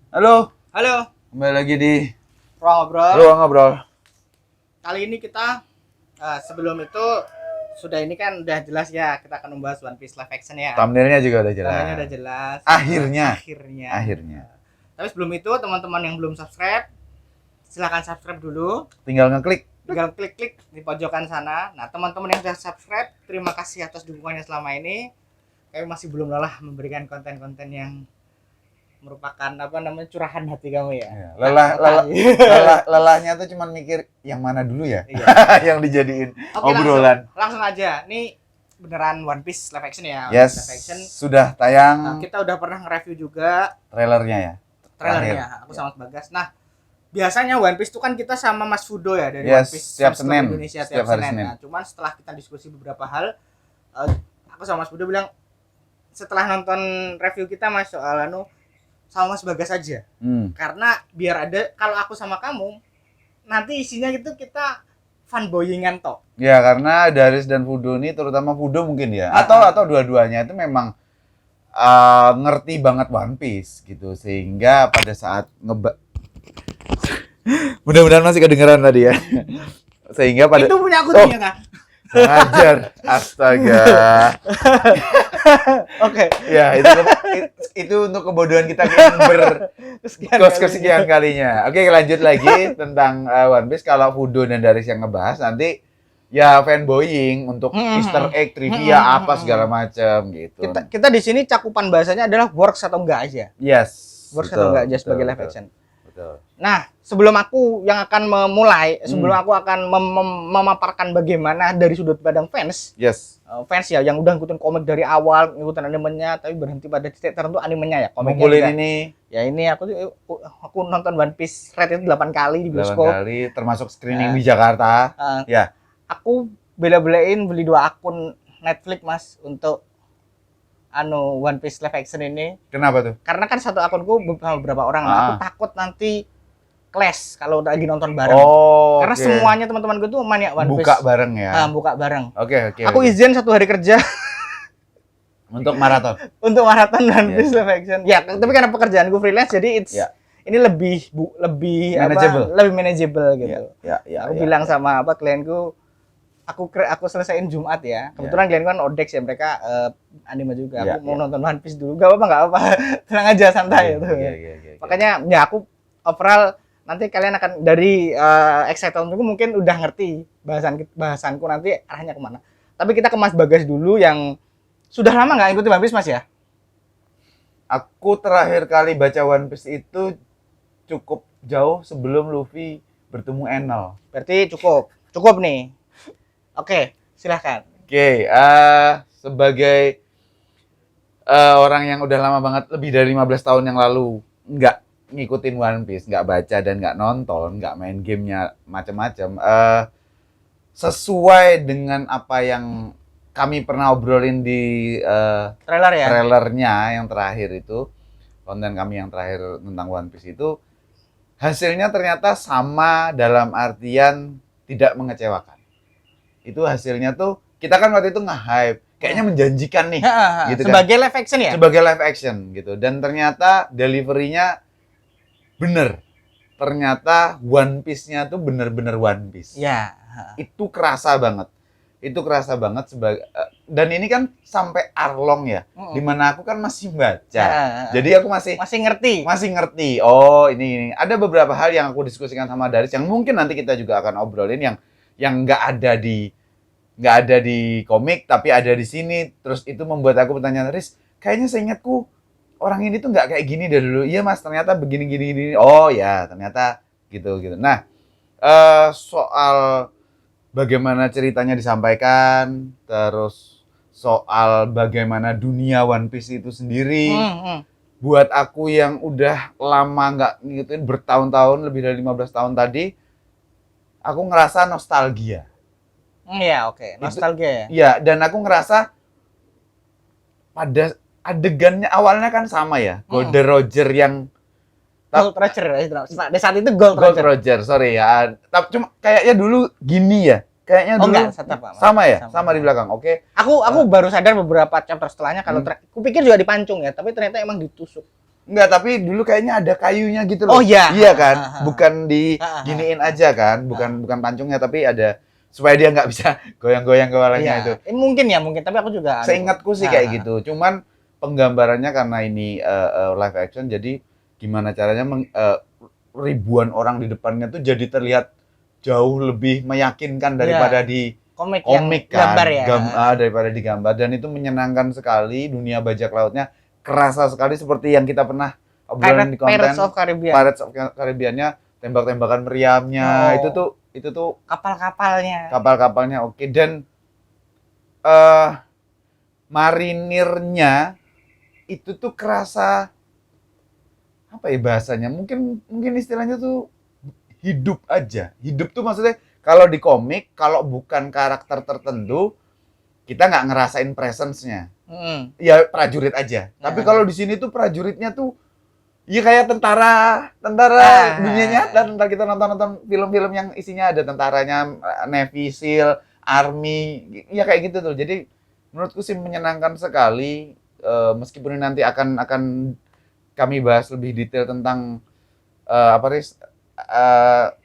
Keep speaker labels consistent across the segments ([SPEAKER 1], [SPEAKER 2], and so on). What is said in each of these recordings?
[SPEAKER 1] Halo,
[SPEAKER 2] Halo,
[SPEAKER 1] kembali lagi di
[SPEAKER 2] Ruang Ngobrol.
[SPEAKER 1] Ruang Ngobrol.
[SPEAKER 2] Kali ini kita sebelum itu udah jelas ya, kita akan membahas One Piece live action ya.
[SPEAKER 1] Thumbnailnya juga udah jelas.
[SPEAKER 2] Thumbnailnya udah jelas.
[SPEAKER 1] Akhirnya.
[SPEAKER 2] Akhirnya. Tapi sebelum itu teman-teman yang belum subscribe, silahkan subscribe dulu.
[SPEAKER 1] Tinggal ngeklik.
[SPEAKER 2] Tinggal klik-klik di pojokan sana. Nah, teman-teman yang sudah subscribe, terima kasih atas dukungannya selama ini. Kami masih belum lelah memberikan konten-konten yang merupakan curahan hati kamu ya.
[SPEAKER 1] Lelahnya tuh cuman mikir yang mana dulu ya?
[SPEAKER 2] Iya.
[SPEAKER 1] Yang dijadiin
[SPEAKER 2] Oke,
[SPEAKER 1] obrolan.
[SPEAKER 2] langsung aja. Ini beneran One Piece live action ya.
[SPEAKER 1] Yes.
[SPEAKER 2] Live action.
[SPEAKER 1] Sudah
[SPEAKER 2] Nah,
[SPEAKER 1] tayang
[SPEAKER 2] kita udah pernah nge-review juga
[SPEAKER 1] trailernya ya.
[SPEAKER 2] trailernya. Aku sama Mas Bagas. Nah, biasanya One Piece itu kan kita sama Mas Fudo ya dari
[SPEAKER 1] Yes,
[SPEAKER 2] One Piece
[SPEAKER 1] setiap
[SPEAKER 2] Fans Club
[SPEAKER 1] Senin.
[SPEAKER 2] Indonesia
[SPEAKER 1] Setiap
[SPEAKER 2] tiap
[SPEAKER 1] hari
[SPEAKER 2] Senin.
[SPEAKER 1] Senin.
[SPEAKER 2] Nah, cuman setelah kita diskusi beberapa hal, aku sama Mas Fudo bilang setelah nonton review kita Mas soal sama Mas Bagas aja. Karena biar ada, kalau aku sama kamu nanti isinya gitu kita fanboyingan toh.
[SPEAKER 1] Ya, karena Daris dan Fudo ini, terutama Fudo mungkin ya, atau dua-duanya itu memang ngerti banget One Piece gitu, sehingga pada saat mudah-mudahan masih kedengeran tadi ya. Sehingga pada
[SPEAKER 2] Itu punya aku ternyata.
[SPEAKER 1] ngajar, astaga.
[SPEAKER 2] Oke.
[SPEAKER 1] Ya, itu untuk kebodohan kita kesekian kalinya. Oke, lanjut lagi tentang One Piece. Kalau Fudo dan Daris yang ngebahas, nanti ya fanboying untuk Easter egg, trivia apa segala macam gitu.
[SPEAKER 2] Kita di sini cakupan bahasanya adalah works atau enggak aja.
[SPEAKER 1] Yes.
[SPEAKER 2] Works atau enggak aja sebagai live action.
[SPEAKER 1] Betul.
[SPEAKER 2] Nah, sebelum aku yang akan memulai, sebelum aku akan memaparkan bagaimana dari sudut pandang fans.
[SPEAKER 1] Yes.
[SPEAKER 2] Fans ya yang udah ngikutin komik dari awal, ngikutin animenya, tapi berhenti pada titik tertentu animenya ya. Komiknya
[SPEAKER 1] Ngumpulin
[SPEAKER 2] juga.
[SPEAKER 1] ini
[SPEAKER 2] Ya ini aku nonton One Piece Red itu 8 kali di
[SPEAKER 1] 8
[SPEAKER 2] bioskop.
[SPEAKER 1] kali, termasuk screening di Jakarta. Ya.
[SPEAKER 2] Aku bela-belain beli 2 akun Netflix Mas untuk One Piece live action ini.
[SPEAKER 1] Kenapa tuh?
[SPEAKER 2] Karena kan satu akunku sama beberapa orang, aku takut nanti clash kalau lagi nonton bareng.
[SPEAKER 1] Oh,
[SPEAKER 2] karena semuanya teman-teman gue tuh mania One Piece.
[SPEAKER 1] Buka bareng ya.
[SPEAKER 2] Buka bareng.
[SPEAKER 1] Oke.
[SPEAKER 2] Aku izin 1 hari kerja
[SPEAKER 1] untuk maraton.
[SPEAKER 2] untuk maraton One Piece live action. Ya, tapi karena pekerjaan gue freelance jadi ini lebih
[SPEAKER 1] manageable.
[SPEAKER 2] lebih manageable gitu. Aku bilang sama klienku, aku selesaiin Jumat ya. Kebetulan klienku kan Odex ya, mereka anime juga. Aku mau nonton One Piece dulu. Gak apa-apa. Tenang aja, santai gitu. Makanya ya aku overall nanti kalian akan dari excitementku mungkin udah ngerti bahasanku nanti arahnya kemana. Tapi kita ke Mas Bagas dulu yang sudah lama nggak ikutin One Piece Mas ya?
[SPEAKER 1] Aku terakhir kali baca One Piece itu cukup jauh sebelum Luffy bertemu Enel.
[SPEAKER 2] Berarti cukup nih. Oke, silahkan.
[SPEAKER 1] Oke, sebagai orang yang udah lama banget, lebih dari 15 tahun yang lalu nggak ngikutin One Piece, nggak baca dan nggak nonton, nggak main gamenya macam-macam. Sesuai dengan apa yang kami pernah obrolin di
[SPEAKER 2] Trailer ya.
[SPEAKER 1] trailernya yang terakhir itu, konten kami yang terakhir tentang One Piece itu, hasilnya ternyata sama dalam artian tidak mengecewakan. Itu hasilnya tuh, kita kan waktu itu nge-hype, kayaknya menjanjikan nih, gitu
[SPEAKER 2] sebagai live action ya?
[SPEAKER 1] Sebagai live action gitu. Dan ternyata delivery-nya bener. Ternyata One Piece-nya tuh bener-bener One Piece.
[SPEAKER 2] Ya.
[SPEAKER 1] Itu kerasa banget. Dan ini kan sampai Arlong ya, dimana aku kan masih baca. Jadi aku masih ngerti. Oh, ini ada beberapa hal yang aku diskusikan sama Daris yang mungkin nanti kita juga akan obrolin yang nggak ada di komik tapi ada di sini. Terus itu membuat aku bertanya, Riz, kayaknya seingatku orang ini tuh nggak kayak gini dari dulu. Iya Mas, ternyata begini. Oh ya, ternyata gitu. Nah, soal bagaimana ceritanya disampaikan, terus soal bagaimana dunia One Piece itu sendiri, buat aku yang udah lama nggak ngikutin bertahun-tahun, lebih dari 15 tahun tadi, aku ngerasa nostalgia.
[SPEAKER 2] Iya, oke. Nostalgia ya?
[SPEAKER 1] Iya, dan aku ngerasa pada adegannya awalnya kan sama ya. Gold Roger yang
[SPEAKER 2] Gold Roger. Di saat itu Gold
[SPEAKER 1] Roger, sorry ya. Tapi cuma kayaknya dulu gini ya. Kayaknya dulu sama ya, sama di belakang. Oke.
[SPEAKER 2] Aku baru sadar beberapa chapter setelahnya kalau kupikir juga dipancung ya, tapi ternyata emang ditusuk.
[SPEAKER 1] Enggak, tapi dulu kayaknya ada kayunya gitu loh.
[SPEAKER 2] Oh iya.
[SPEAKER 1] Iya kan? Bukan diginiin aja kan? Bukan pancungnya, tapi ada supaya dia nggak bisa goyang-goyang kepalanya itu.
[SPEAKER 2] Mungkin ya, mungkin. Tapi aku juga
[SPEAKER 1] seingatku sih kayak gitu. Cuman penggambarannya karena ini live action, jadi gimana caranya ribuan orang di depannya tuh jadi terlihat jauh lebih meyakinkan daripada di komik kan,
[SPEAKER 2] gambar ya.
[SPEAKER 1] Daripada di gambar, dan itu menyenangkan sekali. Dunia bajak lautnya kerasa sekali seperti yang kita pernah obrolan di konten
[SPEAKER 2] Pirates of Caribbean.
[SPEAKER 1] Pirates of Caribbean-nya, tembak-tembakan meriamnya, itu tuh kapal-kapalnya oke. Dan marinirnya itu tuh kerasa apa ya bahasanya? Mungkin istilahnya tuh hidup aja. Hidup tuh maksudnya kalau di komik, kalau bukan karakter tertentu, kita nggak ngerasain presence-nya. Ya prajurit aja. Tapi kalau di sini tuh prajuritnya tuh ya kayak tentara dunia nyata. Tentara kita nonton film-film yang isinya ada tentaranya, Navy, SEAL, Army, ya kayak gitu tuh. Jadi menurutku sih menyenangkan sekali. Meskipun ini nanti akan kami bahas lebih detail tentang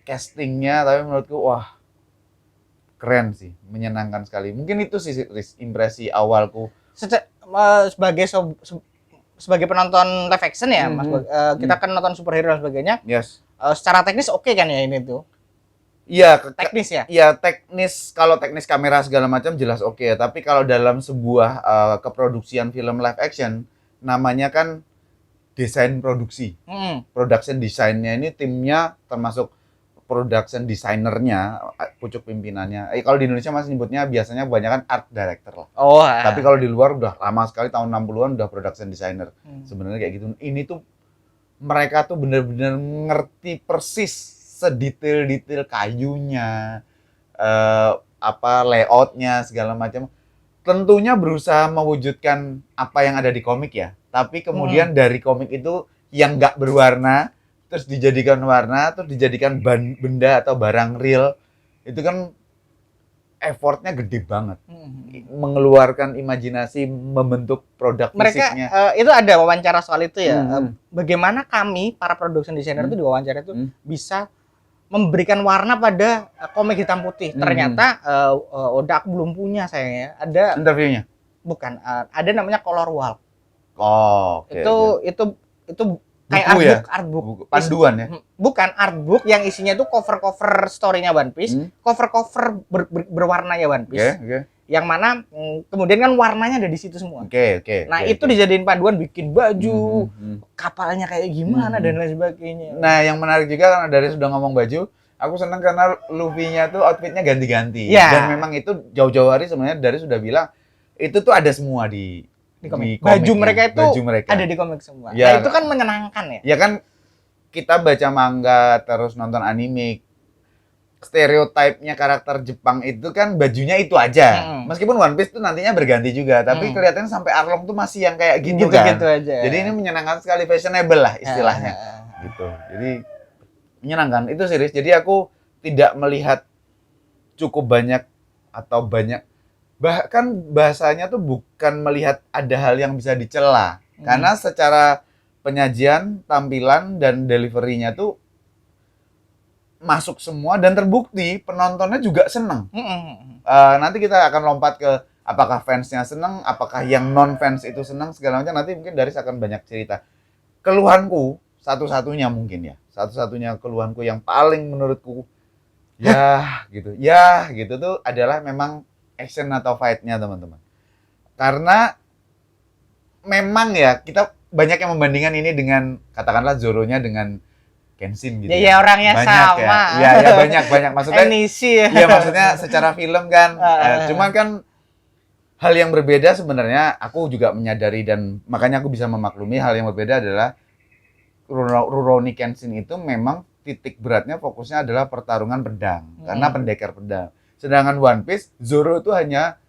[SPEAKER 1] castingnya, tapi menurutku wah keren sih, menyenangkan sekali. Mungkin itu sih impresi awalku
[SPEAKER 2] sebagai penonton live action ya, Mas. Kita kan nonton superhero dan sebagainya.
[SPEAKER 1] Yes.
[SPEAKER 2] Secara teknis oke kan ya ini tuh?
[SPEAKER 1] Iya,
[SPEAKER 2] teknis ya.
[SPEAKER 1] Iya, teknis, kalau teknis kamera segala macam jelas oke ya. Tapi kalau dalam sebuah keproduksian film live action, namanya kan desain produksi. Production desainnya ini timnya termasuk production designernya, pucuk pimpinannya. Kalau di Indonesia masih nyebutnya biasanya kebanyakan art director lah. Tapi kalau di luar udah lama sekali, tahun 60-an udah production designer. Sebenarnya kayak gitu. Ini tuh mereka tuh bener-bener ngerti persis sedetail-detail kayunya, layoutnya segala macam. Tentunya berusaha mewujudkan apa yang ada di komik ya. Tapi kemudian dari komik itu yang nggak berwarna, terus dijadikan warna, terus dijadikan benda atau barang real, itu kan effortnya gede banget. Mengeluarkan imajinasi, membentuk produk fisiknya.
[SPEAKER 2] Mereka itu ada wawancara soal itu ya. Bagaimana kami para production designer itu diwawancara itu bisa memberikan warna pada komik hitam putih. Ternyata udah aku belum punya sayangnya. Ada
[SPEAKER 1] interviewnya?
[SPEAKER 2] Bukan, ada namanya color walk. Itu kayak artbook
[SPEAKER 1] panduan ya?
[SPEAKER 2] Bukan, artbook yang isinya itu cover story-nya One Piece, cover berwarnanya One Piece. Yang mana kemudian kan warnanya ada di situ semua. Itu dijadiin panduan bikin baju, kapalnya kayak gimana dan lain sebagainya.
[SPEAKER 1] Nah, yang menarik juga karena dari sudah ngomong baju, aku senang karena Luffy-nya tuh outfitnya ganti-ganti. Dan memang itu jauh-jauh hari sebenarnya dari sudah bilang itu tuh ada semua di komik.
[SPEAKER 2] Baju mereka itu ada di komik semua.
[SPEAKER 1] Ya,
[SPEAKER 2] itu kan menyenangkan ya.
[SPEAKER 1] Ya kan kita baca manga terus nonton anime, stereotipnya karakter Jepang itu kan bajunya itu aja. Meskipun One Piece tuh nantinya berganti juga, tapi kelihatannya sampai Arlong tuh masih yang kayak gitu kan.
[SPEAKER 2] Gitu aja.
[SPEAKER 1] Jadi ini menyenangkan sekali, fashionable lah istilahnya. Gitu. Jadi menyenangkan itu series. Jadi aku tidak melihat cukup banyak atau banyak, bahkan bahasanya tuh bukan melihat ada hal yang bisa dicela. Karena secara penyajian, tampilan, dan delivery-nya tuh masuk semua dan terbukti penontonnya juga seneng. Nanti kita akan lompat ke apakah fansnya seneng, apakah yang non-fans itu seneng, segala macam. Nanti mungkin Daris akan banyak cerita. Keluhanku, satu-satunya keluhanku yang paling menurutku gitu tuh adalah memang action atau fight-nya, teman-teman. Karena memang ya kita banyak yang membandingkan ini dengan katakanlah Zoro-nya dengan Kenshin gitu.
[SPEAKER 2] Ya orangnya
[SPEAKER 1] banyak
[SPEAKER 2] sama.
[SPEAKER 1] Ya banyak maksudnya.
[SPEAKER 2] Iya
[SPEAKER 1] maksudnya secara film kan. Cuman kan hal yang berbeda sebenarnya aku juga menyadari, dan makanya aku bisa memaklumi hal yang berbeda adalah Rurouni Kenshin itu memang titik beratnya fokusnya adalah pertarungan pedang karena pendekar pedang. Sedangkan One Piece, Zoro itu hanya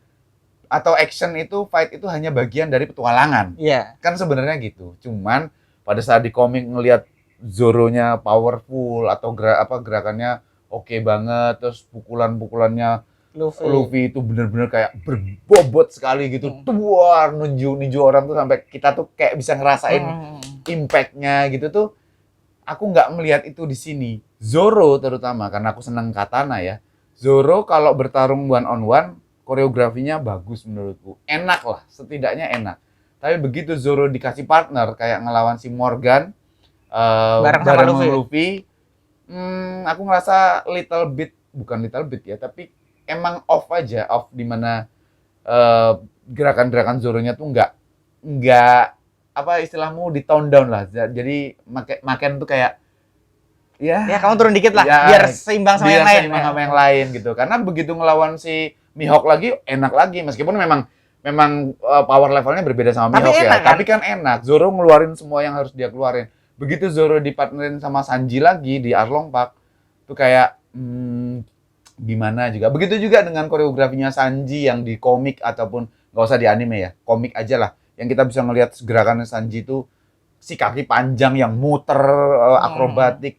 [SPEAKER 1] atau action itu, fight itu hanya bagian dari petualangan. Kan sebenarnya gitu. Cuman pada saat di komik ngelihat Zoro-nya powerful atau gerakannya oke banget, terus pukulan-pukulannya Luffy itu bener-bener kayak berbobot sekali gitu, tuar ninju orang tuh sampai kita tuh kayak bisa ngerasain impact-nya gitu tuh. Aku nggak melihat itu di sini. Zoro terutama karena aku senang katana ya. Zoro kalau bertarung one on one, koreografinya bagus menurutku. Enak lah, setidaknya enak. Tapi begitu Zoro dikasih partner kayak ngelawan si Morgan bareng sama Luffy, aku ngerasa bukan little bit ya, tapi emang off di mana gerakan-gerakan Zoronya tuh nggak apa istilahmu di tone down lah. Jadi makin tuh kayak ya
[SPEAKER 2] kamu turun dikit lah
[SPEAKER 1] ya,
[SPEAKER 2] biar seimbang sama yang lain.
[SPEAKER 1] Seimbang sama yang lain gitu. Karena begitu ngelawan si Mihawk lagi enak lagi meskipun memang power levelnya berbeda sama Mihawk ya. Kan? Tapi kan enak. Zoro ngeluarin semua yang harus dia keluarin. Begitu Zoro dipartnerin sama Sanji lagi di Arlong Park tuh kayak gimana juga. Begitu juga dengan koreografinya Sanji yang di komik ataupun nggak usah di anime ya, komik aja lah. Yang kita bisa ngelihat gerakan Sanji itu si kaki panjang yang muter, akrobatik,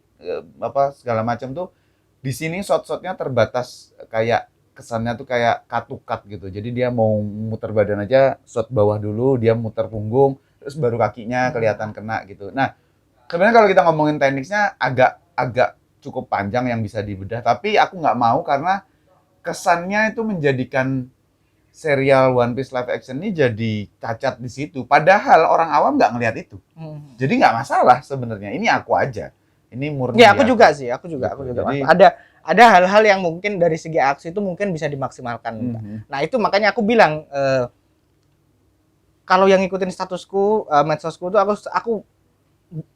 [SPEAKER 1] segala macam tuh. Di sini shot-shotnya terbatas kayak kesannya tuh kayak cut gitu. Jadi dia mau muter badan aja, shot bawah dulu, dia muter punggung, terus baru kakinya kelihatan kena gitu. Nah, sebenarnya kalau kita ngomongin tekniknya agak cukup panjang yang bisa dibedah, tapi aku nggak mau karena kesannya itu menjadikan serial One Piece live action ini jadi cacat di situ. Padahal orang awam nggak ngelihat itu. Jadi nggak masalah sebenarnya. Ini aku aja. Ini murni.
[SPEAKER 2] Ya aku juga sih. Aku juga. Jadi, ada hal-hal yang mungkin dari segi aksi itu mungkin bisa dimaksimalkan. Nah itu makanya aku bilang kalau yang ngikutin statusku, medsosku itu aku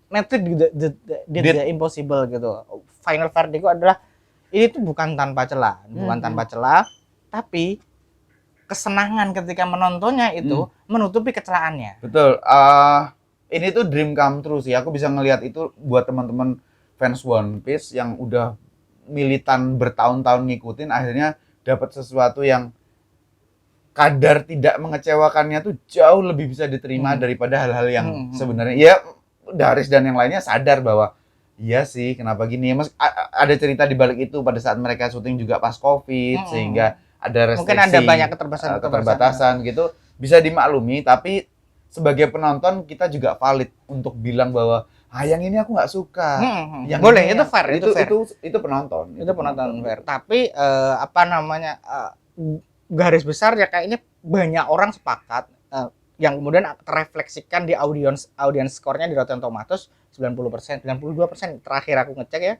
[SPEAKER 2] Netflix did the impossible gitu. Final verdictku adalah ini tuh bukan tanpa celah, tapi kesenangan ketika menontonnya itu menutupi kecelaannya.
[SPEAKER 1] Betul. Ini tuh dream come true sih. Aku bisa ngelihat itu buat teman-teman fans One Piece yang udah militan bertahun-tahun ngikutin, akhirnya dapat sesuatu yang kadar tidak mengecewakannya tuh jauh lebih bisa diterima daripada hal-hal yang sebenarnya ya Daris dan yang lainnya sadar bahwa iya sih kenapa gini. Ada cerita di balik itu pada saat mereka syuting juga pas Covid sehingga ada restriksi,
[SPEAKER 2] mungkin ada banyak
[SPEAKER 1] keterbatasan gitu, bisa dimaklumi. Tapi sebagai penonton kita juga valid untuk bilang bahwa yang ini aku nggak suka.
[SPEAKER 2] Yang boleh itu fair,
[SPEAKER 1] itu penonton.
[SPEAKER 2] Itu penonton fair. Tapi garis besar ya kayaknya banyak orang sepakat yang kemudian terrefleksikan di audience score-nya di Rotten Tomatoes 90%, 92% terakhir aku ngecek ya,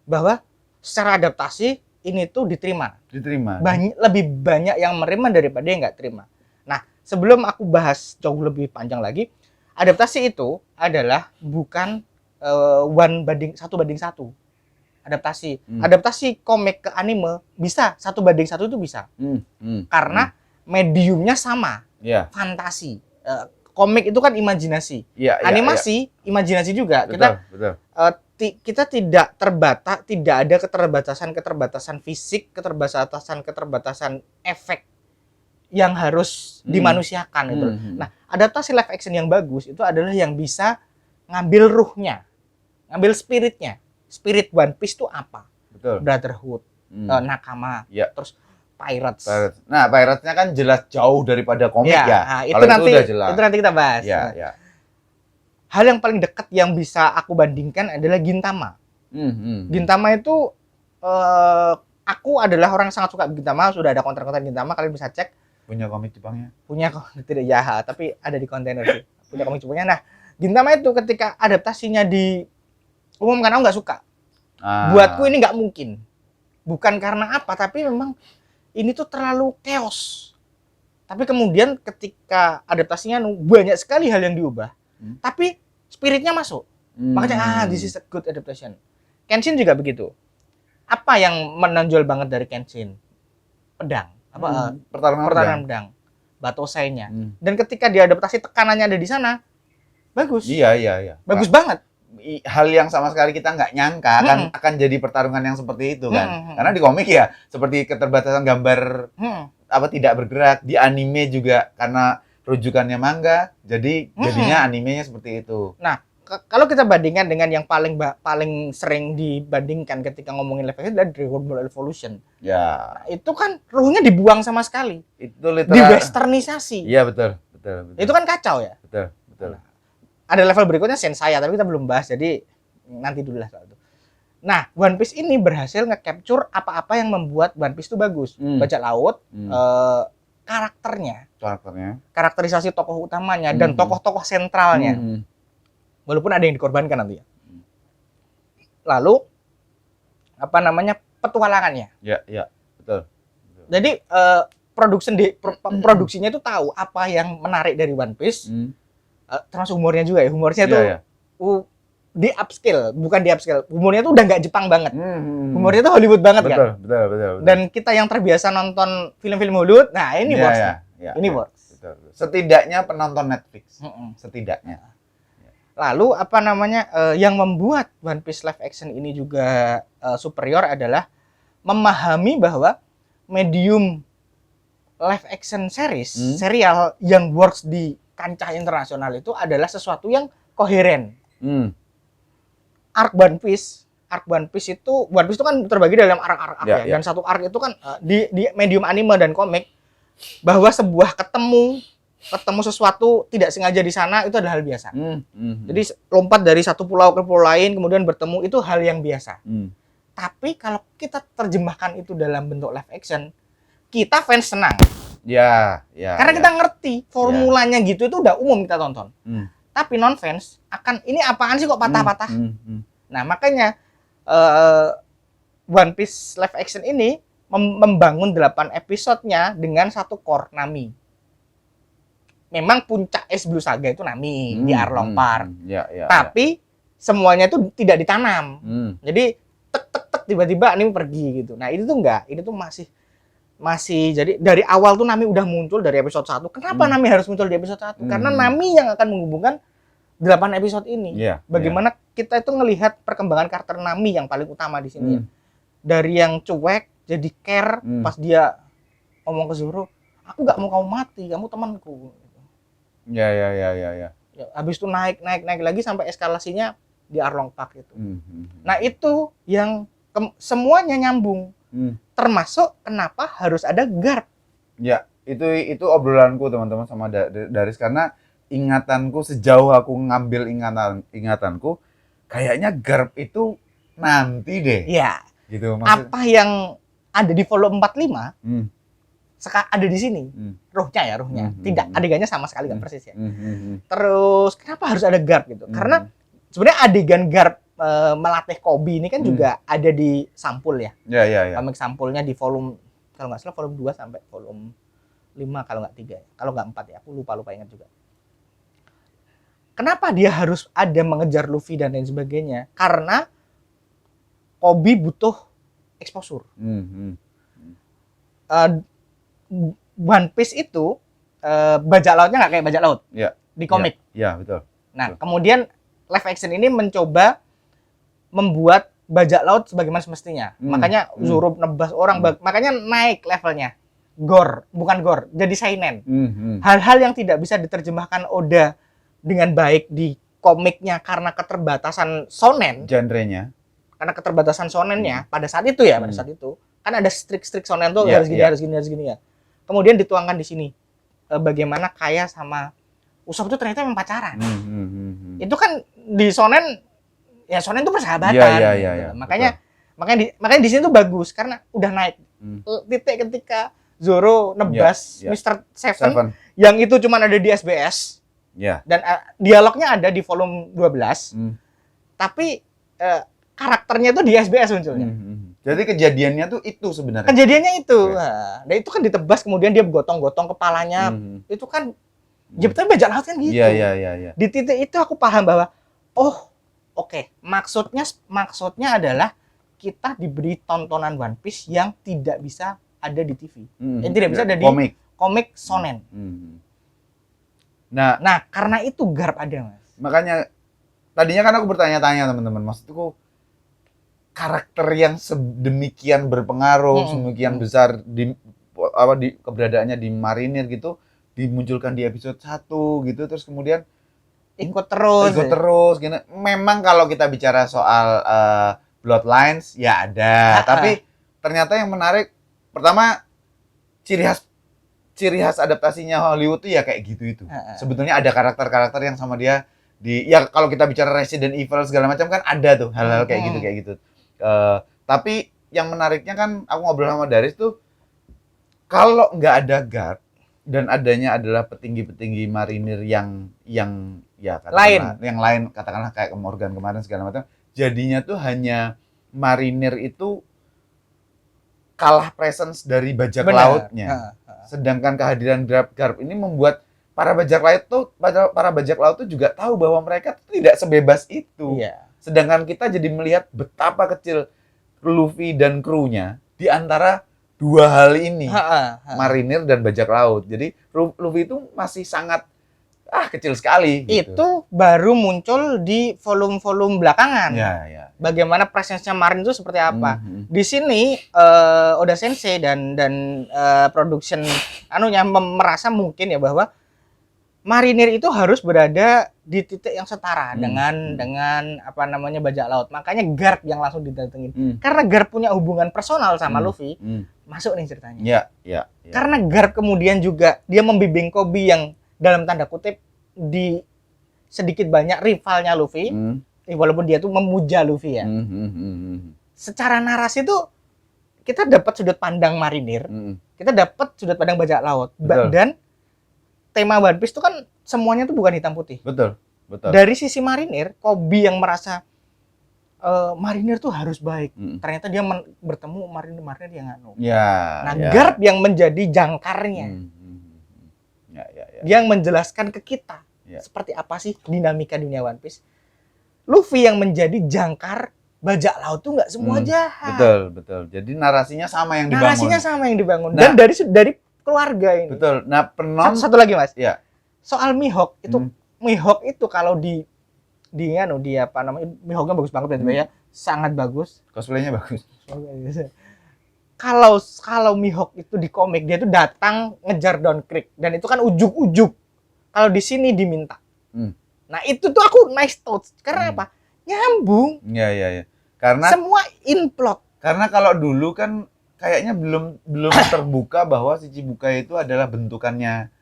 [SPEAKER 2] bahwa secara adaptasi ini tuh diterima. Lebih banyak yang menerima daripada yang nggak terima. Nah, sebelum aku bahas jauh lebih panjang lagi, adaptasi itu adalah bukan 1:1. Adaptasi komik ke anime bisa 1:1 itu bisa. Karena mediumnya sama. Fantasi. Komik itu kan imajinasi. Animasi imajinasi juga.
[SPEAKER 1] Betul.
[SPEAKER 2] Kita tidak ada keterbatasan fisik, keterbatasan efek yang harus dimanusiakan gitu. Nah, adaptasi live action yang bagus itu adalah yang bisa ngambil ruhnya, ngambil spiritnya. Spirit One Piece itu apa?
[SPEAKER 1] Betul.
[SPEAKER 2] Brotherhood, nakama, terus Pirates.
[SPEAKER 1] Nah, Pirates-nya kan jelas jauh daripada komik ya.
[SPEAKER 2] Itu nanti kita bahas. Hal yang paling dekat yang bisa aku bandingkan adalah Gintama. Gintama itu aku adalah orang yang sangat suka Gintama, sudah ada konten-konten Gintama, kalian bisa cek.
[SPEAKER 1] Punya komik Jepangnya?
[SPEAKER 2] Punya tidak ya, tapi ada di kontainer sih. Punya komik Jepangnya. Nah, Gintama itu ketika adaptasinya diumumkan aku nggak suka. Buatku ini nggak mungkin. Bukan karena apa, tapi memang ini tuh terlalu chaos. Tapi kemudian ketika adaptasinya banyak sekali hal yang diubah, tapi spiritnya masuk. Makanya this is a good adaptation. Kenshin juga begitu. Apa yang menonjol banget dari Kenshin? Pedang. Pertarungan pedang. Batosainya. Dan ketika diadaptasi tekanannya ada di sana, bagus.
[SPEAKER 1] Iya.
[SPEAKER 2] Bagus banget.
[SPEAKER 1] Hal yang sama sekali kita nggak nyangka akan jadi pertarungan yang seperti itu kan. Karena di komik ya seperti keterbatasan gambar tidak bergerak, di anime juga karena rujukannya manga, jadinya animenya seperti itu.
[SPEAKER 2] Nah, kalau kita bandingkan dengan yang paling sering dibandingkan ketika ngomongin live action adalah Dragon Ball Evolution.
[SPEAKER 1] Ya.
[SPEAKER 2] Nah, itu kan ruhnya dibuang sama sekali.
[SPEAKER 1] Itu literal.
[SPEAKER 2] Di westernisasi.
[SPEAKER 1] Iya betul.
[SPEAKER 2] Itu kan kacau ya.
[SPEAKER 1] Betul.
[SPEAKER 2] Ada level berikutnya Sensaya, tapi kita belum bahas, jadi nanti dulu lah soal itu. Nah, One Piece ini berhasil nge-capture apa-apa yang membuat One Piece itu bagus. Bajak laut, karakterisasi tokoh utamanya dan tokoh-tokoh sentralnya. Walaupun ada yang dikorbankan nanti ya. Lalu petualangannya.
[SPEAKER 1] Ya, betul.
[SPEAKER 2] Jadi produksinya itu tahu apa yang menarik dari One Piece. Termasuk humornya juga ya. Humornya tuh di upscale, bukan di upscale. Humornya tuh udah nggak Jepang banget. Humornya tuh Hollywood banget kan. Betul. Dan kita yang terbiasa nonton film-film Hollywood, nah ini works. Ini works.
[SPEAKER 1] Betul. Setidaknya penonton Netflix. Setidaknya.
[SPEAKER 2] Lalu yang membuat One Piece live action ini juga superior adalah memahami bahwa medium live action series, serial yang works di kancah internasional itu adalah sesuatu yang koheren. Arc One Piece itu kan terbagi dalam arc ya. Dan satu arc itu kan di medium anime dan komik bahwa sebuah ketemu sesuatu tidak sengaja di sana itu adalah hal biasa. Jadi lompat dari satu pulau ke pulau lain kemudian bertemu itu hal yang biasa. Tapi kalau kita terjemahkan itu dalam bentuk live action, kita fans senang. Karena kita ngerti formulanya gitu itu udah umum kita tonton. Tapi non fans akan ini apaan sih kok patah-patah. Nah makanya One Piece live action ini membangun 8 episodenya dengan satu core Nami. Memang puncak es Blue Saga itu Nami di Arlong Park. Tapi semuanya itu tidak ditanam. Jadi tek tiba-tiba Nami pergi gitu. Nah, ini tuh enggak. Ini tuh masih jadi dari awal tuh Nami udah muncul dari episode 1. Kenapa Nami harus muncul di episode 1? Karena Nami yang akan menghubungkan 8 episode ini. Bagaimana kita itu ngelihat perkembangan karakter Nami yang paling utama di sini. Dari yang cuek jadi care pas dia ngomong ke Zoro, "Aku enggak mau kamu mati, kamu temanku."
[SPEAKER 1] Ya.
[SPEAKER 2] Habis itu naik lagi sampai eskalasinya di Arlong Park itu. Nah itu yang semuanya nyambung. Termasuk kenapa harus ada Garp.
[SPEAKER 1] Ya, itu obrolanku teman-teman sama Daris karena ingatanku sejauh aku ngambil ingatanku kayaknya Garp itu nanti deh.
[SPEAKER 2] Iya.
[SPEAKER 1] Gitu
[SPEAKER 2] maksud... Apa yang ada di volume 45 ada di sini. Ruhnya. Tidak adegannya sama sekali nggak persis ya. Terus kenapa harus ada Garp gitu? Karena sebenarnya adegan Garp melatih Kobe ini kan juga ada di sampul ya.
[SPEAKER 1] Iya.
[SPEAKER 2] Komik sampulnya di volume kalau nggak salah volume 2 sampai volume 5 kalau nggak 3 ya. Kalau nggak 4 ya. Aku lupa ingat juga. Kenapa dia harus ada mengejar Luffy dan lain sebagainya? Karena Kobe butuh exposure. One Piece itu bajak lautnya nggak kayak bajak laut di komik.
[SPEAKER 1] Iya, betul.
[SPEAKER 2] Nah, kemudian live action ini mencoba membuat bajak laut sebagaimana semestinya. Makanya Zoro nebas orang, makanya naik levelnya. Bukan gore, jadi seinen. Hal-hal yang tidak bisa diterjemahkan Oda dengan baik di komiknya karena keterbatasan shonen.
[SPEAKER 1] Genrenya.
[SPEAKER 2] Karena keterbatasan shonennya pada saat itu ya, pada saat itu. Kan ada strik shonen tuh harus gini ya. Kemudian dituangkan di sini. Bagaimana Kaya sama Usopp itu ternyata memang pacaran. Itu kan di shonen ya shonen itu persahabatan.
[SPEAKER 1] Iya.
[SPEAKER 2] Makanya di sini tuh bagus karena udah naik. Titik ketika Zoro nebas Mr. Seven yang itu cuma ada di SBS. Dan dialognya ada di volume 12. Tapi karakternya tuh di SBS munculnya.
[SPEAKER 1] Jadi kejadiannya tuh itu sebenarnya.
[SPEAKER 2] Kejadiannya itu. Nah, itu kan ditebas kemudian dia gotong-gotong kepalanya. Itu kan jebetnya bajak laut kan gitu.
[SPEAKER 1] Iya.
[SPEAKER 2] Di titik itu aku paham bahwa oke. Maksudnya adalah kita diberi tontonan One Piece yang tidak bisa ada di TV. Yang tidak bisa ada di komik shonen. Nah, karena itu Garp ada, Mas.
[SPEAKER 1] Makanya tadinya kan aku bertanya-tanya teman-teman, maksudku karakter yang sedemikian berpengaruh, sedemikian besar di keberadaannya di marinir gitu dimunculkan di episode 1 gitu, terus kemudian
[SPEAKER 2] ikut terus
[SPEAKER 1] gini. Memang kalau kita bicara soal bloodlines ya ada, tapi ternyata yang menarik pertama ciri khas adaptasinya Hollywood tuh ya kayak gitu itu. Sebetulnya ada karakter-karakter yang sama dia ya kalau kita bicara Resident Evil segala macam kan ada tuh hal-hal kayak gitu. Tapi yang menariknya kan aku ngobrol sama Daris tuh kalau nggak ada guard dan adanya adalah petinggi-petinggi marinir yang ya lain katakanlah kayak Morgan kemarin segala macam, jadinya tuh hanya marinir itu kalah presence dari bajak lautnya. Sedangkan kehadiran Garp ini membuat para bajak laut tuh juga tahu bahwa mereka tidak sebebas itu. Sedangkan kita jadi melihat betapa kecil Luffy dan krunya di antara dua hal ini, marinir dan bajak laut. Jadi Luffy itu masih sangat kecil sekali.
[SPEAKER 2] Gitu. Itu baru muncul di volume-volume belakangan. Bagaimana presence-nya marin itu seperti apa? Di sini Oda Sensei dan production merasa mungkin ya bahwa marinir itu harus berada di titik yang setara dengan apa namanya bajak laut. Makanya Garp yang langsung didatengin. Karena Garp punya hubungan personal sama Luffy, masuk nih ceritanya. Karena Garp kemudian juga dia membimbing Koby yang dalam tanda kutip di sedikit banyak rivalnya Luffy, walaupun dia tuh memuja Luffy ya. Secara narasi tuh kita dapat sudut pandang marinir, kita dapat sudut pandang bajak laut, dan tema One Piece itu kan semuanya tuh bukan hitam putih.
[SPEAKER 1] Betul.
[SPEAKER 2] Dari sisi marinir, Koby yang merasa marinir tuh harus baik. Ternyata dia bertemu marinir yang Garp yang menjadi jangkarnya. Yang menjelaskan ke kita seperti apa sih dinamika dunia One Piece. Luffy yang menjadi jangkar bajak laut tuh nggak semua jahat.
[SPEAKER 1] Betul. Jadi narasinya sama yang
[SPEAKER 2] dibangun. Dan dari keluarga ini.
[SPEAKER 1] Betul. Nah,
[SPEAKER 2] satu lagi Mas. Soal Mihawk itu Mihawk itu kalau di apa namanya, Mihawknya bagus banget ya. Sangat bagus.
[SPEAKER 1] Cosplaynya bagus.
[SPEAKER 2] Kalau Mihawk itu di komik dia tuh datang ngejar Down Creek dan itu kan ujug-ujug. Kalau di sini diminta. Nah, itu tuh aku nice thoughts. Karena apa? Nyambung.
[SPEAKER 1] Iya. Karena
[SPEAKER 2] semua in plot.
[SPEAKER 1] Karena kalau dulu kan kayaknya belum terbuka bahwa si Chibukai itu adalah bentukannya.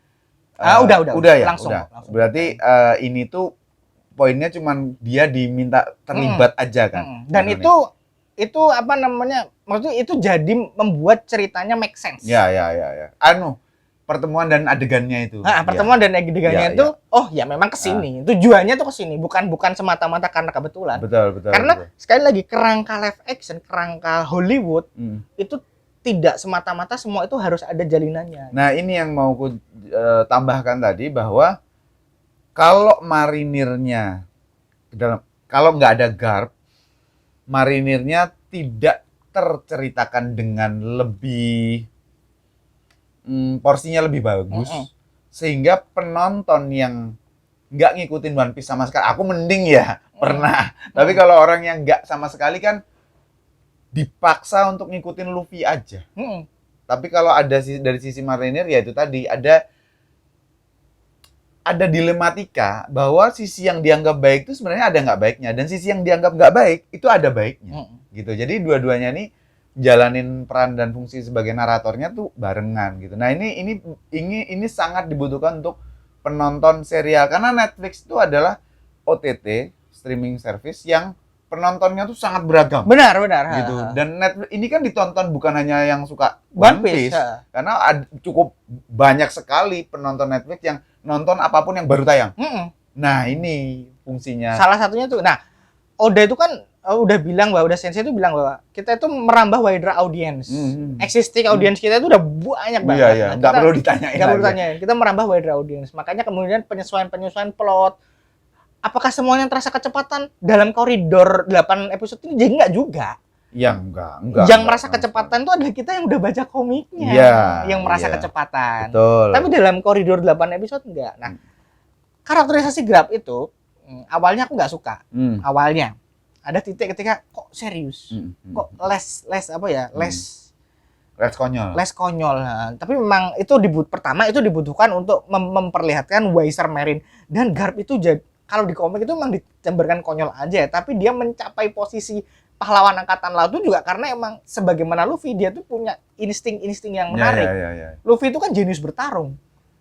[SPEAKER 1] Udah ya. Langsung. Berarti ini tuh poinnya cuman dia diminta terlibat aja kan.
[SPEAKER 2] Dan itu apa namanya? Maksudnya itu jadi membuat ceritanya make sense.
[SPEAKER 1] Ya. Pertemuan dan adegannya itu.
[SPEAKER 2] Pertemuan dan adegannya itu memang kesini. Tujuannya tuh kesini, bukan semata-mata karena kebetulan.
[SPEAKER 1] Betul.
[SPEAKER 2] Karena sekali lagi kerangka live action, kerangka Hollywood itu tidak semata-mata semua itu harus ada jalinannya.
[SPEAKER 1] Nah, ini yang mau aku tambahkan tadi bahwa kalau marinirnya kalau nggak ada Garp, marinirnya tidak terceritakan dengan lebih porsinya lebih bagus, sehingga penonton yang nggak ngikutin One Piece sama sekali, aku mending ya pernah. Tapi kalau orang yang nggak sama sekali kan dipaksa untuk ngikutin Luffy aja. Tapi kalau ada dari sisi marinir ya itu tadi ada dilematika bahwa sisi yang dianggap baik itu sebenarnya ada nggak baiknya, dan sisi yang dianggap nggak baik itu ada baiknya. Gitu. Jadi dua-duanya nih jalanin peran dan fungsi sebagai naratornya tuh barengan gitu. Nah, ini sangat dibutuhkan untuk penonton serial karena Netflix itu adalah OTT streaming service yang penontonnya tuh sangat beragam.
[SPEAKER 2] Benar.
[SPEAKER 1] Gitu. Dan Netflix ini kan ditonton bukan hanya yang suka One Piece karena cukup banyak sekali penonton Netflix yang nonton apapun yang baru tayang. Nah, ini fungsinya.
[SPEAKER 2] Salah satunya tuh. Nah, Oda itu kan udah bilang bahwa Sensei itu bilang bahwa kita itu merambah wider audience. Existing audience kita itu udah banyak banget.
[SPEAKER 1] Iya. Nggak perlu ditanyain.
[SPEAKER 2] Nggak perlu ditanyain. Kita merambah wider audience. Makanya kemudian penyesuaian plot. Apakah semuanya terasa kecepatan dalam koridor 8 episode ini? Jadi enggak juga.
[SPEAKER 1] Enggak.
[SPEAKER 2] Yang merasa kecepatan itu adalah kita yang udah baca komiknya. Yang merasa kecepatan.
[SPEAKER 1] Betul.
[SPEAKER 2] Tapi dalam koridor 8 episode enggak. Nah, karakterisasi Garp itu awalnya aku nggak suka. Awalnya ada titik ketika kok serius, kok les konyol. Nah, tapi memang itu pertama itu dibutuhkan untuk memperlihatkan wiser Marine, dan Garp itu kalau di komik itu memang digambarkan konyol aja ya, tapi dia mencapai posisi pahlawan angkatan laut itu juga karena emang sebagaimana Luffy dia tuh punya insting-insting yang menarik. Luffy itu kan jenius bertarung.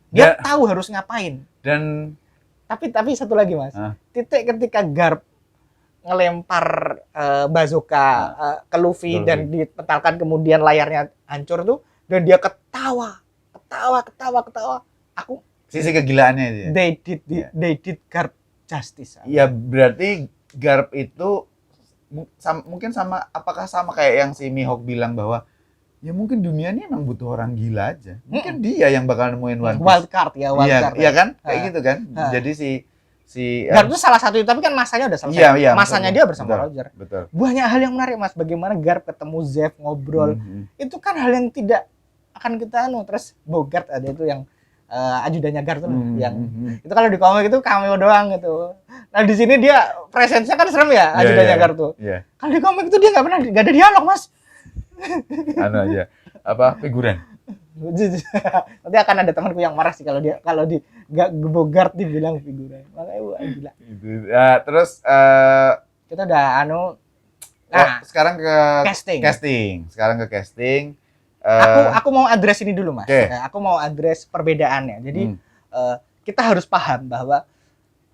[SPEAKER 2] Dia tahu harus ngapain.
[SPEAKER 1] Dan
[SPEAKER 2] tapi satu lagi Mas. Titik ketika Garp ngelempar bazooka ke Luffy dan dipetalkan kemudian layarnya hancur tuh dan dia ketawa. Aku
[SPEAKER 1] sisi kegilaannya dia.
[SPEAKER 2] They did Garp justice.
[SPEAKER 1] Iya, berarti Garp itu mungkin sama, apakah sama kayak yang si Mihawk bilang bahwa ya mungkin dunia ini emang butuh orang gila aja. Mungkin dia yang bakal nemuin One Piece.
[SPEAKER 2] Wild card.
[SPEAKER 1] Iya kan? Kayak gitu kan. Jadi si
[SPEAKER 2] Garp itu salah satu, tapi kan masanya udah selesai. Masanya dia bersama Roger.
[SPEAKER 1] Betul.
[SPEAKER 2] Banyak hal yang menarik Mas, bagaimana Garp ketemu Zeff ngobrol. Itu kan hal yang tidak akan kita terus Bogart ada itu yang ajudannya Garp tuh yang itu kalau di komik itu cameo doang gitu. Nah di sini dia presence-nya kan serem ya ajudannya Garp tuh. Kalau di komik itu dia nggak ada dialog Mas.
[SPEAKER 1] Aja apa figuran.
[SPEAKER 2] Nanti akan ada temanku yang marah sih kalau di Bogart dibilang figuran. Makanya gila.
[SPEAKER 1] Terus
[SPEAKER 2] kita udah
[SPEAKER 1] sekarang ke casting. Sekarang ke casting.
[SPEAKER 2] Aku mau address ini dulu Mas. Aku mau address perbedaannya. Jadi kita harus paham bahwa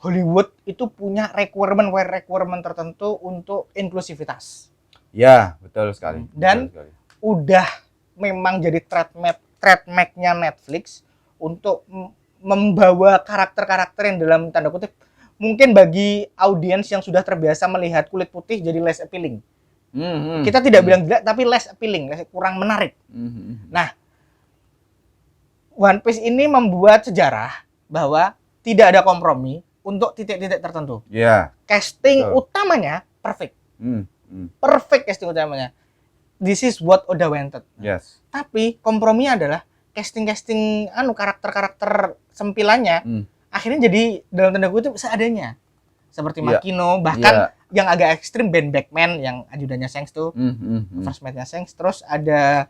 [SPEAKER 2] Hollywood itu punya requirement tertentu untuk inklusivitas.
[SPEAKER 1] Ya, betul sekali.
[SPEAKER 2] Dan udah memang jadi trademark-nya Netflix untuk membawa karakter-karakter yang dalam tanda kutip mungkin bagi audiens yang sudah terbiasa melihat kulit putih jadi less appealing. Kita tidak bilang gila, tapi less appealing, kurang menarik. Nah, One Piece ini membuat sejarah bahwa tidak ada kompromi untuk titik-titik tertentu. Casting utamanya perfect. Perfect casting utamanya. This is what Oda wanted. Tapi komprominya adalah casting karakter-karakter sempilannya akhirnya jadi dalam tanda kutip seadanya. Seperti Makino, bahkan yang agak ekstrim Ben Beckman yang ajudannya Shanks tuh, first mate-nya Shanks. Terus ada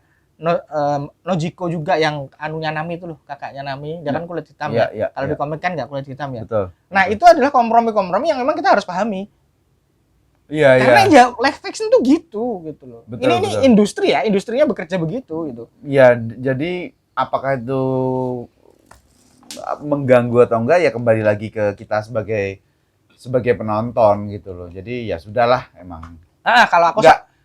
[SPEAKER 2] Nojiko juga yang anunya Nami itu loh, kakaknya Nami, dia kan kulit hitam ya. Kalau di komik kan nggak kulit hitam ya. Nah itu adalah kompromi-kompromi yang memang kita harus pahami. Karena ya live fiction tuh gitu loh. Ini industri ya, industrinya bekerja begitu gitu.
[SPEAKER 1] Iya, jadi apakah itu mengganggu atau enggak ya kembali lagi ke kita sebagai penonton gitu loh. Jadi ya sudahlah emang.
[SPEAKER 2] Kalau aku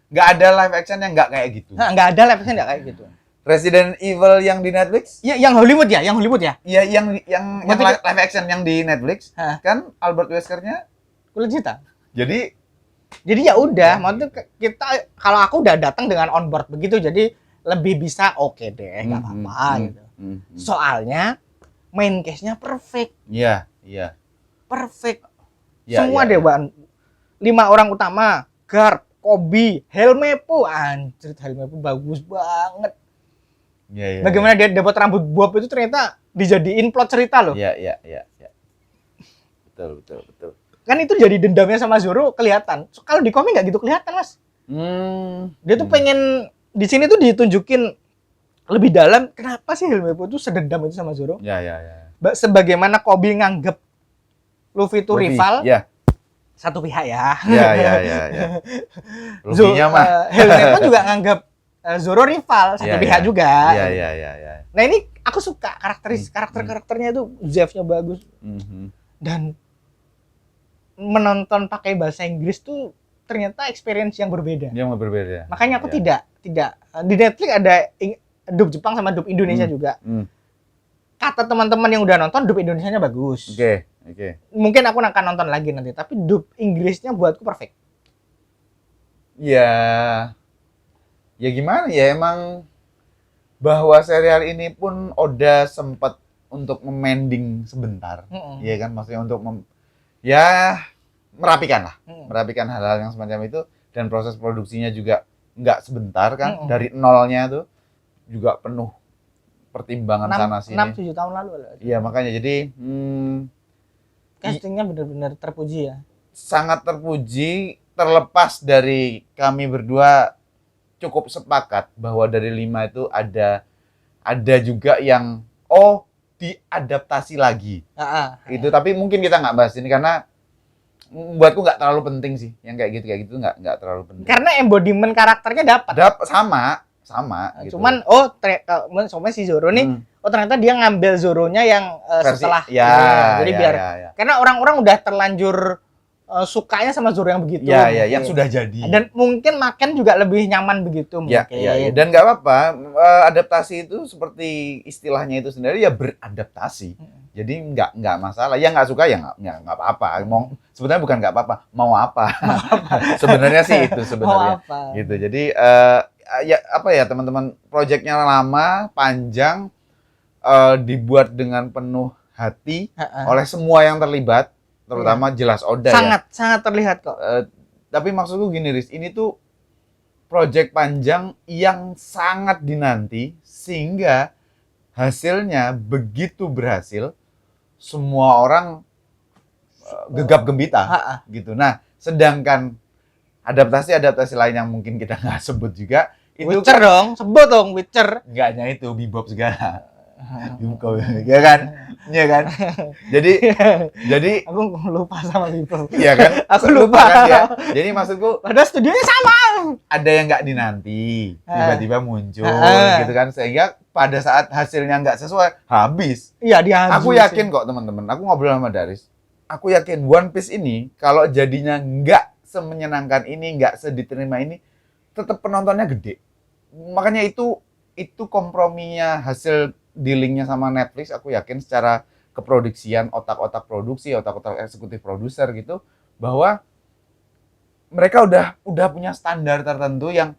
[SPEAKER 1] nggak ada live action yang nggak kayak gitu.
[SPEAKER 2] Nggak ada live action nggak kayak gitu.
[SPEAKER 1] Resident Evil yang di Netflix?
[SPEAKER 2] Iya, yang Hollywood ya.
[SPEAKER 1] Iya, yang live action yang di Netflix kan Albert Wesker-nya
[SPEAKER 2] kulit hitam.
[SPEAKER 1] Jadi
[SPEAKER 2] ya udah, maksudnya kita kalau aku udah datang dengan on board begitu, jadi lebih bisa oke deh, nggak apa-apa gitu. Soalnya main case-nya perfect.
[SPEAKER 1] Iya.
[SPEAKER 2] Perfect. Semua dewan 5 orang utama, Garp, Kobe, Helmepo, anjir Helmepo bagus banget. Bagaimana dia dapat rambut bob itu ternyata dijadiin plot cerita loh.
[SPEAKER 1] Iya. Betul.
[SPEAKER 2] Kan itu jadi dendamnya sama Zoro kelihatan. Kalau di komik nggak gitu kelihatan Mas. Dia tuh pengen di sini tuh ditunjukin lebih dalam kenapa sih Helmepo itu sedendam itu sama Zoro.
[SPEAKER 1] Iya.
[SPEAKER 2] Sebagaimana Kobe nganggep Luffy itu rival.
[SPEAKER 1] Iya.
[SPEAKER 2] Satu pihak ya.
[SPEAKER 1] Iya. Luffy-nya mah.
[SPEAKER 2] Helmepo juga nganggep Zoro rival satu pihak juga.
[SPEAKER 1] Iya.
[SPEAKER 2] Nah ini aku suka karakternya itu Zeff-nya bagus. Dan menonton pakai bahasa Inggris tuh ternyata experience yang berbeda. Makanya aku tidak di Netflix ada dub Jepang sama dub Indonesia juga. Kata teman-teman yang udah nonton dub Indonesianya bagus.
[SPEAKER 1] Oke.
[SPEAKER 2] Mungkin aku akan nonton lagi nanti, tapi dub Inggrisnya buatku perfect.
[SPEAKER 1] Ya gimana ya, emang bahwa serial ini pun Oda sempat untuk memending sebentar. Iya kan, maksudnya untuk merapikan hal-hal yang semacam itu, dan proses produksinya juga nggak sebentar kan, dari nolnya tuh juga penuh pertimbangan sana sini.
[SPEAKER 2] 6-7 tahun lalu.
[SPEAKER 1] Iya, makanya jadi
[SPEAKER 2] castingnya benar-benar terpuji ya.
[SPEAKER 1] Sangat terpuji, terlepas dari kami berdua cukup sepakat bahwa dari 5 itu ada juga yang diadaptasi lagi. Itu tapi mungkin kita nggak bahas ini karena buatku nggak terlalu penting sih. Yang kayak gitu nggak terlalu penting.
[SPEAKER 2] Karena embodiment karakternya dapat.
[SPEAKER 1] Sama gitu.
[SPEAKER 2] Cuman soalnya si Zoro nih ternyata dia ngambil Zoronya yang setelah jadi biar karena orang-orang udah terlanjur sukanya sama Zoro yang begitu.
[SPEAKER 1] Iya, yang sudah jadi.
[SPEAKER 2] Dan mungkin makan juga lebih nyaman begitu mungkin.
[SPEAKER 1] Iya. Dan nggak apa-apa, adaptasi itu seperti istilahnya itu sendiri ya beradaptasi. Jadi nggak masalah. Ya nggak suka ya nggak apa-apa. Sebenarnya bukan nggak apa-apa, mau apa. Sebenarnya sih itu sebenarnya.
[SPEAKER 2] Mau apa.
[SPEAKER 1] Gitu. Jadi ya apa ya teman-teman, proyeknya lama, panjang, dibuat dengan penuh hati oleh semua yang terlibat, terutama jelas Oda
[SPEAKER 2] sangat terlihat kok.
[SPEAKER 1] Tapi maksudku gini Riz, ini tuh proyek panjang yang sangat dinanti sehingga hasilnya begitu berhasil, semua orang gegap gempita gitu. Nah, sedangkan adaptasi lain yang mungkin kita nggak sebut juga itu
[SPEAKER 2] Witcher dong, sebut dong Witcher.
[SPEAKER 1] Nggak hanya itu, Bebop segala. Ya kan? Iya kan? Jadi
[SPEAKER 2] aku lupa sama Bebop.
[SPEAKER 1] Iya kan?
[SPEAKER 2] Aku lupa
[SPEAKER 1] kan ya. Jadi maksudku
[SPEAKER 2] padahal studionya sama.
[SPEAKER 1] Ada yang nggak dinanti, tiba-tiba muncul gitu kan, sehingga pada saat hasilnya nggak sesuai, habis.
[SPEAKER 2] Iya, dia habis.
[SPEAKER 1] Aku yakin kok teman-teman, aku ngobrol sama Daris. Aku yakin One Piece ini kalau jadinya nggak semenyenangkan ini, nggak sediterima ini, tetap penontonnya gede. Makanya itu komprominya hasil dealingnya sama Netflix. Aku yakin secara keproduksian, otak-otak produksi, otak-otak eksekutif produser gitu, bahwa mereka udah punya standar tertentu yang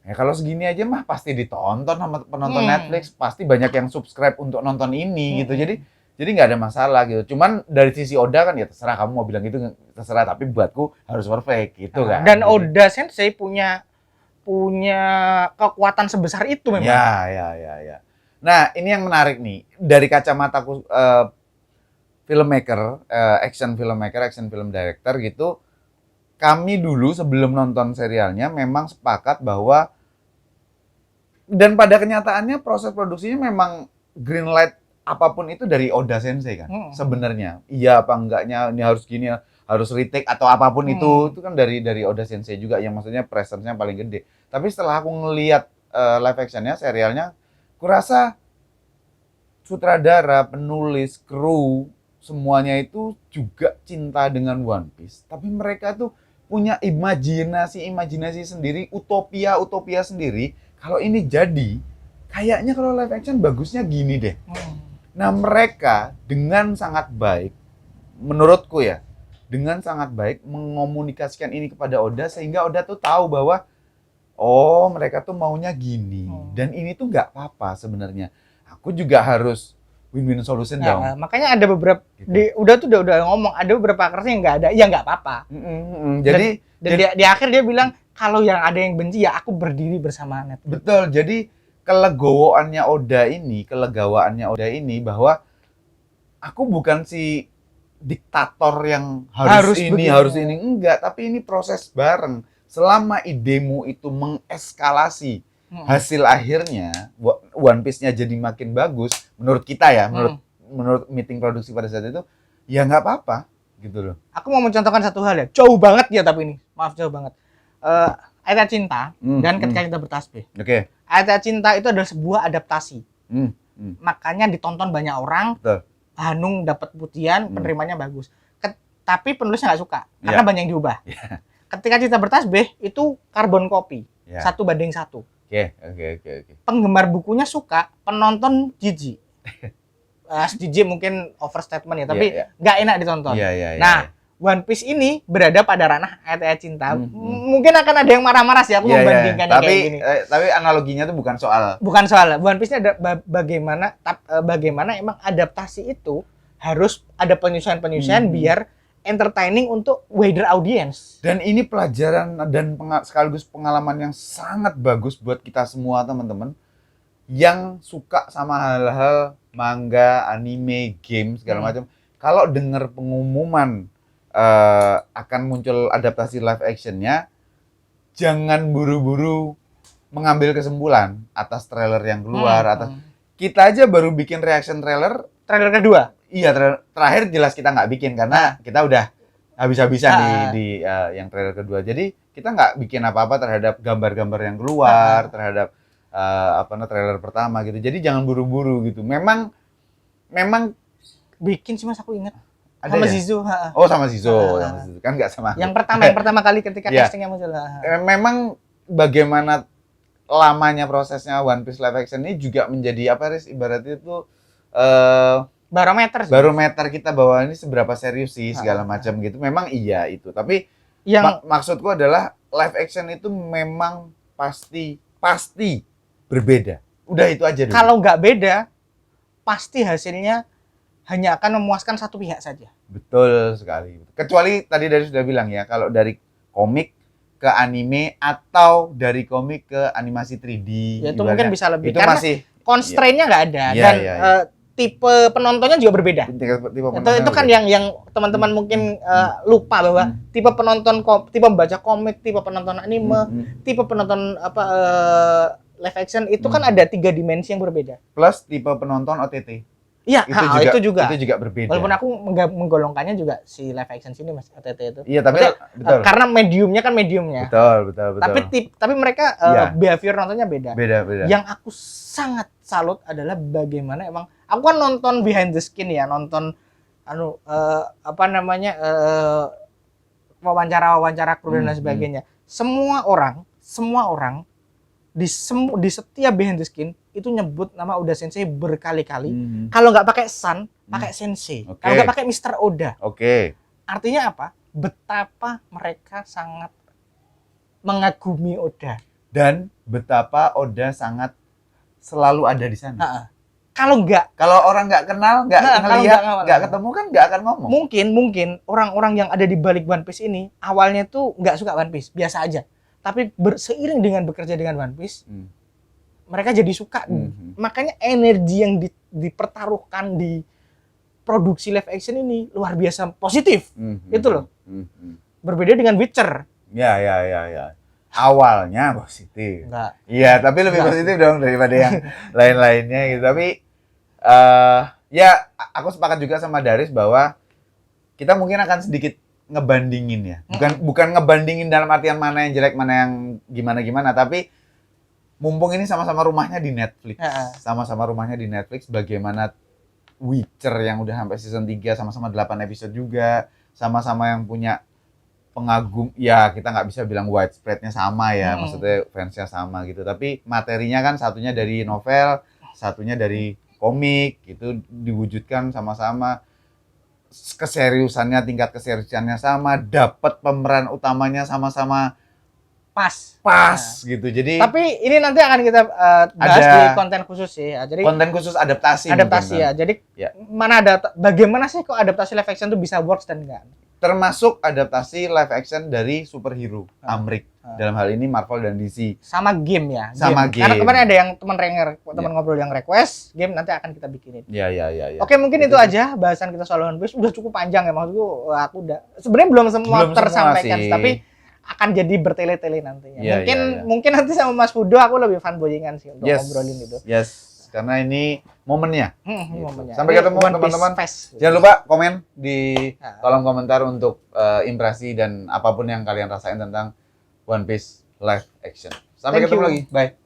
[SPEAKER 1] ya kalau segini aja mah pasti ditonton sama penonton Netflix, pasti banyak yang subscribe untuk nonton ini gitu. Jadi nggak ada masalah gitu. Cuman dari sisi Oda kan ya terserah kamu mau bilang gitu, terserah, tapi buatku harus perfect gitu kan.
[SPEAKER 2] Dan Oda Sensei punya kekuatan sebesar itu memang.
[SPEAKER 1] Ya. Nah, ini yang menarik nih dari kacamataku filmmaker, action film director gitu. Kami dulu sebelum nonton serialnya memang sepakat bahwa, dan pada kenyataannya proses produksinya memang green light apapun itu dari Oda Sensei kan sebenarnya. Iya apa enggaknya ini harus gini, harus retake atau apapun itu kan dari Oda Sensei juga, yang maksudnya presence-nya paling gede. Tapi setelah aku ngelihat live action-nya, serialnya, kurasa sutradara, penulis, kru, semuanya itu juga cinta dengan One Piece. Tapi mereka tuh punya imajinasi sendiri, utopia sendiri. Kalau ini jadi, kayaknya kalau live action bagusnya gini deh. Nah, mereka dengan sangat baik, menurutku ya, dengan sangat baik mengomunikasikan ini kepada Oda, sehingga Oda tuh tahu bahwa oh mereka tuh maunya gini, dan ini tuh nggak apa-apa sebenarnya. Aku juga harus win-win solution dong.
[SPEAKER 2] Makanya ada beberapa gitu. udah ngomong, ada beberapa karakter yang nggak ada, ya nggak apa-apa.
[SPEAKER 1] Jadi
[SPEAKER 2] di akhir dia bilang kalau yang ada yang benci ya aku berdiri bersama Net.
[SPEAKER 1] Betul. Jadi kelegawaannya Oda ini bahwa aku bukan si diktator yang harus ini enggak, tapi ini proses bareng. Selama idemu itu mengeskalasi hasil akhirnya One Piece-nya jadi makin bagus menurut kita ya, menurut meeting produksi pada saat itu, ya nggak apa-apa gitu loh.
[SPEAKER 2] Aku mau mencontohkan satu hal ya, jauh banget ya, tapi ini maaf jauh banget. Ayat Cinta dan Ketika Kita Bertasbih.
[SPEAKER 1] Oke.
[SPEAKER 2] Ayat Cinta itu adalah sebuah adaptasi. Makanya ditonton banyak orang.
[SPEAKER 1] Betul.
[SPEAKER 2] Hanung dapat pujian, penerimanya bagus. Tapi penulisnya nggak suka karena banyak yang diubah. Ketika Kita Bertasbih itu karbon copy, 1:1.
[SPEAKER 1] Oke.
[SPEAKER 2] Penggemar bukunya suka, penonton jijik. Jijik mungkin overstatement ya, tapi nggak enak ditonton. Nah, One Piece ini berada pada ranah ayat-ayat cinta. Mungkin akan ada yang marah-marah sih aku membandingkan kayak gini.
[SPEAKER 1] Tapi analoginya tuh bukan soal
[SPEAKER 2] One Piece ini ada bagaimana emang adaptasi itu harus ada penyesuaian biar entertaining untuk wider audience.
[SPEAKER 1] Dan ini pelajaran dan sekaligus pengalaman yang sangat bagus buat kita semua teman-teman yang suka sama hal-hal manga, anime, game segala macam. Kalau dengar pengumuman akan muncul adaptasi live actionnya, jangan buru-buru mengambil kesimpulan atas trailer yang keluar. Kita aja baru bikin reaction trailer
[SPEAKER 2] kedua.
[SPEAKER 1] Iya, terakhir jelas kita nggak bikin karena kita udah habis-habisan di yang trailer kedua. Jadi kita nggak bikin apa-apa terhadap gambar-gambar yang keluar, terhadap trailer pertama gitu. Jadi jangan buru-buru gitu. Memang
[SPEAKER 2] bikin sih Mas, aku ingat.
[SPEAKER 1] Ada
[SPEAKER 2] sama
[SPEAKER 1] ya?
[SPEAKER 2] Zizo.
[SPEAKER 1] Oh, sama Zizo. Kan nggak sama.
[SPEAKER 2] Yang pertama kali ketika castingnya muncul.
[SPEAKER 1] Memang bagaimana lamanya prosesnya One Piece live action ini juga menjadi apa, Riz? Ibaratnya itu
[SPEAKER 2] barometer sih.
[SPEAKER 1] Barometer kita bahwa ini seberapa serius sih segala macam gitu. Memang iya itu. Tapi yang maksudku adalah live action itu memang pasti berbeda. Udah itu aja dulu.
[SPEAKER 2] Kalau nggak beda, pasti hasilnya hanya akan memuaskan satu pihak saja.
[SPEAKER 1] Betul sekali. Kecuali tadi dari sudah bilang ya, kalau dari komik ke anime atau dari komik ke animasi 3D.
[SPEAKER 2] Ya, itu mungkin bisa lebih.
[SPEAKER 1] Itu
[SPEAKER 2] karena
[SPEAKER 1] masih
[SPEAKER 2] constraint-nya nggak ada. Dan tipe penontonnya juga berbeda. Itu kan yang teman-teman mungkin lupa bahwa tipe penonton, tipe membaca komik, tipe penonton anime, tipe penonton live action itu kan ada 3 dimensi yang berbeda.
[SPEAKER 1] Plus tipe penonton OTT.
[SPEAKER 2] Iya, itu juga
[SPEAKER 1] berbeda.
[SPEAKER 2] Walaupun aku menggolongkannya juga si live action sini Mas, OTT itu.
[SPEAKER 1] Iya, tapi betul.
[SPEAKER 2] Karena mediumnya kan mediumnya.
[SPEAKER 1] Betul.
[SPEAKER 2] Tapi mereka behavior nontonnya beda.
[SPEAKER 1] Beda.
[SPEAKER 2] Yang aku sangat salut adalah bagaimana emang aku kan nonton behind the skin ya, nonton wawancara kru dan sebagainya. Semua orang di setiap behind the skin itu nyebut nama Oda Sensei berkali-kali. Kalau nggak pakai San, pakai Sensei. Kalau nggak pakai Mr. Oda. Artinya apa? Betapa mereka sangat mengagumi Oda.
[SPEAKER 1] Dan betapa Oda sangat selalu ada di sana.
[SPEAKER 2] Kalau
[SPEAKER 1] orang nggak kenal, nggak ngelihat, nggak ketemu kan nggak akan ngomong.
[SPEAKER 2] Mungkin orang-orang yang ada di balik One Piece ini awalnya tuh nggak suka One Piece, biasa aja. Tapi seiring dengan bekerja dengan One Piece, mereka jadi suka. Makanya energi yang dipertaruhkan di produksi live action ini luar biasa positif. Itu loh. Berbeda dengan Witcher.
[SPEAKER 1] Ya. Awalnya positif. Iya, tapi lebih positif dong daripada yang lain-lainnya gitu. Tapi aku sepakat juga sama Daris bahwa kita mungkin akan sedikit ngebandingin ya. Bukan ngebandingin dalam artian mana yang jelek, mana yang gimana-gimana, tapi mumpung ini sama-sama rumahnya di Netflix. Sama-sama rumahnya di Netflix, bagaimana Witcher yang udah sampai season 3 sama-sama 8 episode juga, sama-sama yang punya pengagum, ya kita nggak bisa bilang widespread-nya sama ya, maksudnya fansnya sama gitu, tapi materinya kan satunya dari novel, satunya dari komik, gitu diwujudkan sama-sama, tingkat keseriusannya sama, dapat pemeran utamanya sama-sama pas gitu. Jadi
[SPEAKER 2] tapi ini nanti akan kita bahas di konten khusus sih ya. Jadi
[SPEAKER 1] konten khusus adaptasi
[SPEAKER 2] ya. Jadi bagaimana sih kok adaptasi live action itu bisa works dan enggak?
[SPEAKER 1] Termasuk adaptasi live action dari superhero Amrik. Dalam hal ini Marvel dan DC.
[SPEAKER 2] Sama game ya.
[SPEAKER 1] Sama game.
[SPEAKER 2] Karena kemarin ada yang teman ngobrol yang request, game nanti akan kita bikinin.
[SPEAKER 1] Iya.
[SPEAKER 2] Oke, mungkin itu aja bahasan kita soal One Piece. Udah cukup panjang ya, maksudku aku udah sebenarnya belum semua tersampaikan, tapi akan jadi bertele-tele nantinya. Mungkin nanti sama Mas Fudo aku lebih fanboyingan sih untuk ngobrolin itu.
[SPEAKER 1] Yes. Karena ini momennya.
[SPEAKER 2] Momennya.
[SPEAKER 1] Sampai ketemu teman-teman. Jangan lupa komen di kolom komentar untuk impresi dan apapun yang kalian rasain tentang One Piece live action. Sampai ketemu lagi. Bye.